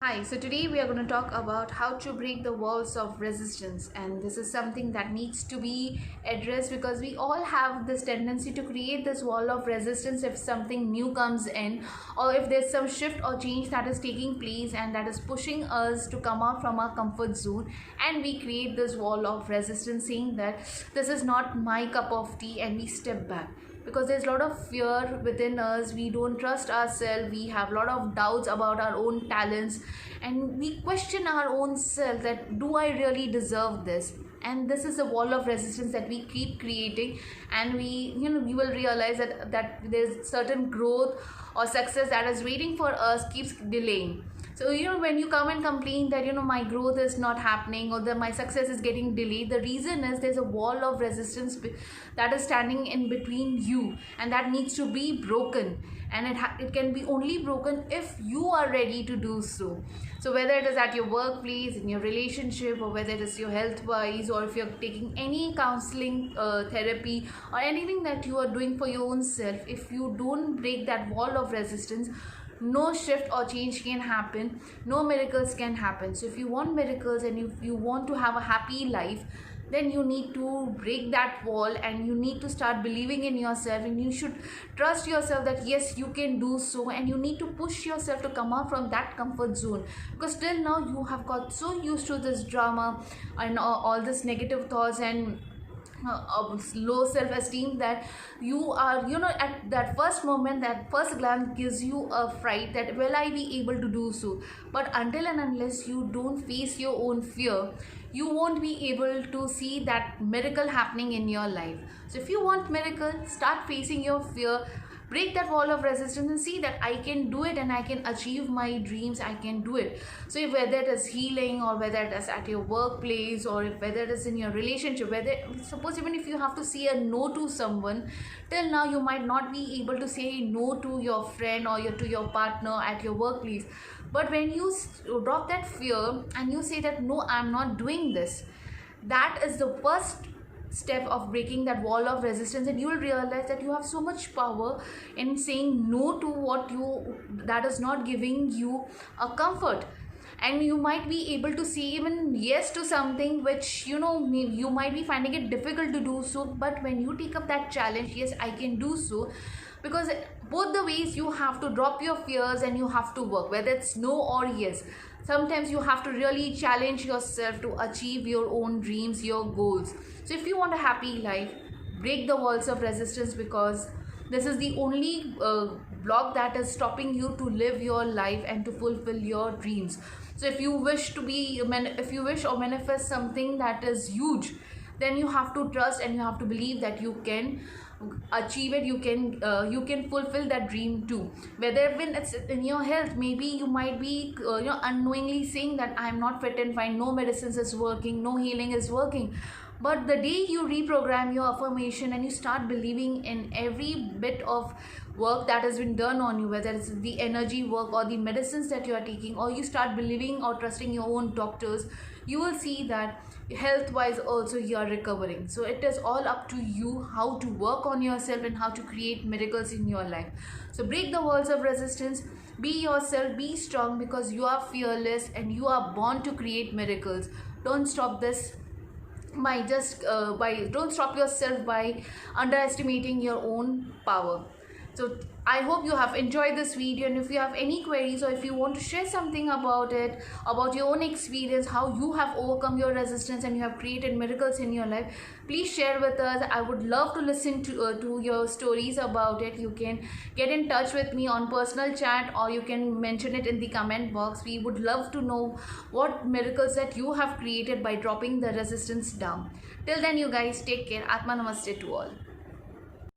Hi, so today we are going to talk about how to break the walls of resistance, and this is something that needs to be addressed because we all have this tendency to create this wall of resistance if something new comes in, or if there's some shift or change that is taking place and that is pushing us to come out from our comfort zone, and we create this wall of resistance saying that this is not my cup of tea, and we step back because there's a lot of fear within us. We don't trust ourselves, we have a lot of doubts about our own talents, and we question our own self that do I really deserve this. And this is the wall of resistance that we keep creating, and we will realize that there's certain growth or success that is waiting for us keeps delaying. So when you come and complain that my growth is not happening, or that my success is getting delayed, the reason is there's a wall of resistance that is standing in between you, and that needs to be broken. And it can be only broken if you are ready to do so. So whether it is at your workplace, in your relationship, or whether it is your health wise, or if you're taking any counseling therapy, or anything that you are doing for your own self, if you don't break that wall of resistance, no shift or change can happen, no miracles can happen. So if you want miracles and if you want to have a happy life, then you need to break that wall, and you need to start believing in yourself, and you should trust yourself that yes, you can do so. And you need to push yourself to come out from that comfort zone, because till now you have got so used to this drama and all this negative thoughts and low self-esteem, that you are at that first moment, that first glance gives you a fright that will I be able to do so. But until and unless you don't face your own fear, you won't be able to see that miracle happening in your life. So if you want miracle, start facing your fear, break that wall of resistance, and see that I can do it, and I can achieve my dreams, I can do it. So if whether it is healing, or whether it is at your workplace, or if whether it is in your relationship, whether suppose even if you have to say a no to someone, till now you might not be able to say no to your friend or to your partner at your workplace. But when you drop that fear and you say that no, I'm not doing this, that is the first step of breaking that wall of resistance. And you will realize that you have so much power in saying no to what you that is not giving you a comfort. And you might be able to say even yes to something which you might be finding it difficult to do so. But when you take up that challenge, yes, I can do so, because both the ways you have to drop your fears and you have to work, whether it's no or yes. Sometimes you have to really challenge yourself to achieve your own dreams, your goals. So if you want a happy life, break the walls of resistance, because this is the only block that is stopping you to live your life and to fulfill your dreams. So if you wish or manifest something that is huge, then you have to trust and you have to believe that you can achieve it. You can fulfill that dream too. Whether when it's in your health, maybe you might be unknowingly saying that I am not fit and fine, no medicines is working, no healing is working. But the day you reprogram your affirmation and you start believing in every bit of work that has been done on you, whether it's the energy work or the medicines that you are taking, or you start believing or trusting your own doctors, you will see that health wise also you are recovering. So it is all up to you how to work on yourself and how to create miracles in your life. So break the walls of resistance, be yourself, be strong, because you are fearless and you are born to create miracles. Don't stop this by don't stop yourself by underestimating your own power. So I hope you have enjoyed this video, and if you have any queries, or if you want to share something about it, about your own experience, how you have overcome your resistance and you have created miracles in your life, please share with us. I would love to listen to your stories about it. You can get in touch with me on personal chat, or you can mention it in the comment box. We would love to know what miracles that you have created by dropping the resistance down. Till then, you guys take care. Atma Namaste to all.